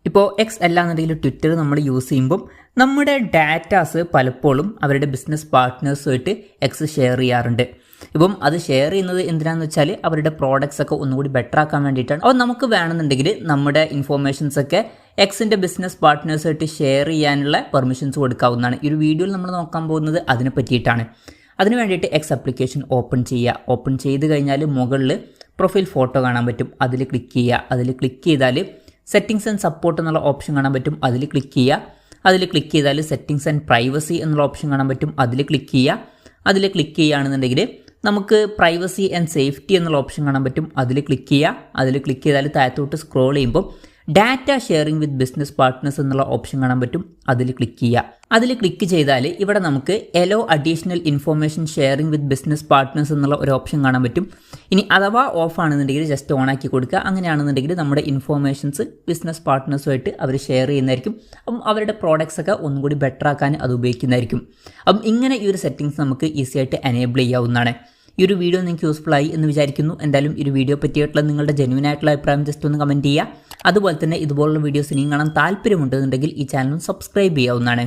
ഇപ്പോൾ എക്സ് അല്ലാന്നുണ്ടെങ്കിൽ ട്വിറ്റർ നമ്മൾ യൂസ് ചെയ്യുമ്പം നമ്മുടെ ഡാറ്റാസ് പലപ്പോഴും അവരുടെ ബിസിനസ് പാർട്ട്നേഴ്സുമായിട്ട് എക്സ് ഷെയർ ചെയ്യാറുണ്ട്. ഇപ്പം അത് ഷെയർ ചെയ്യുന്നത് എന്തിനാണെന്ന് വെച്ചാൽ അവരുടെ പ്രോഡക്റ്റ്സ് ഒക്കെ ഒന്നുകൂടി ബെറ്റർ ആക്കാൻ വേണ്ടിയിട്ടാണ്. അപ്പോൾ നമുക്ക് വേണമെന്നുണ്ടെങ്കിൽ നമ്മുടെ ഇൻഫോർമേഷൻസ് ഒക്കെ എക്സിൻ്റെ ബിസിനസ് പാർട്ട്നേഴ്സുമായിട്ട് ഷെയർ ചെയ്യാനുള്ള പെർമിഷൻസ് കൊടുക്കാവുന്നതാണ്. ഈ ഒരു വീഡിയോയിൽ നമ്മൾ നോക്കാൻ പോകുന്നത് അതിനെ പറ്റിയിട്ടാണ്. അതിന് വേണ്ടിയിട്ട് എക്സ് ആപ്ലിക്കേഷൻ ഓപ്പൺ ചെയ്യുക. ഓപ്പൺ ചെയ്ത് കഴിഞ്ഞാൽ മുകളിൽ പ്രൊഫൈൽ ഫോട്ടോ കാണാൻ പറ്റും, അതിൽ ക്ലിക്ക് ചെയ്യുക. അതിൽ ക്ലിക്ക് ചെയ്താൽ സെറ്റിംഗ്സ് ആൻഡ് സപ്പോർട്ട് എന്നുള്ള ഓപ്ഷൻ കാണാൻ പറ്റും, അതിൽ ക്ലിക്ക് ചെയ്യുക. അതിൽ ക്ലിക്ക് ചെയ്താൽ സെറ്റിംഗ്സ് ആൻഡ് പ്രൈവസി എന്നുള്ള ഓപ്ഷൻ കാണാൻ പറ്റും, അതിൽ ക്ലിക്ക് ചെയ്യുക. അതിൽ ക്ലിക്ക് ചെയ്യുകയാണെന്നുണ്ടെങ്കിൽ നമുക്ക് പ്രൈവസി ആൻഡ് സേഫ്റ്റി എന്നുള്ള ഓപ്ഷൻ കാണാൻ പറ്റും, അതിൽ ക്ലിക്ക് ചെയ്യുക. അതിൽ ക്ലിക്ക് ചെയ്താൽ താഴത്തോട്ട് സ്ക്രോൾ ചെയ്യുമ്പോൾ data sharing with business partners എന്നുള്ള ഓപ്ഷൻ കാണാൻ പറ്റും, അതിൽ ക്ലിക്ക് ചെയ്യുക. അതിൽ ക്ലിക്ക് ചെയ്താൽ ഇവിടെ നമുക്ക് allow additional information sharing with business partners എന്നുള്ള ഒരു ഓപ്ഷൻ കാണാൻ പറ്റും. ഇനി അഥവാ ഓഫ് ആണെന്നുണ്ടെങ്കിൽ ജസ്റ്റ് ഓൺ ആക്കി കൊടുക്കുക. അങ്ങനെയാണെന്നുണ്ടെങ്കിൽ നമ്മുടെ ഇൻഫോർമേഷൻസ് ബിസിനസ് പാർട്ട്നേഴ്സുമായിട്ട് അവർ ഷെയർ ചെയ്യുന്നതായിരിക്കും. അപ്പം അവരുടെ പ്രോഡക്ട്സ് ഒക്കെ ഒന്നുകൂടി ബെറ്റർ ആക്കാൻ അത് ഉപയോഗിക്കുന്നതായിരിക്കും. അപ്പം ഇങ്ങനെ ഈ ഒരു സെറ്റിംഗ്സ് നമുക്ക് ഈസി ആയിട്ട് എനേബിൾ ചെയ്യാവുന്നതാണ്. ഈ ഒരു വീഡിയോ നിങ്ങൾക്ക് യൂസ്ഫുൾ ആയി എന്ന് വിചാരിക്കുന്നു. എന്തായാലും ഈ ഒരു വീഡിയോ പറ്റിയിട്ടുള്ള നിങ്ങളുടെ ജെന്യൂൻ ആയിട്ടുള്ള അഭിപ്രായം ജസ്റ്റ് ഒന്ന് കമൻറ്റ് ചെയ്യുക. അതുപോലെ തന്നെ ഇതുപോലുള്ള വീഡിയോസ് ഇനിയും കാണാൻ താല്പര്യമുണ്ടെന്നുണ്ടെങ്കിൽ ഈ ചാനൽ സബ്സ്ക്രൈബ് ചെയ്യാവുന്നതാണ്.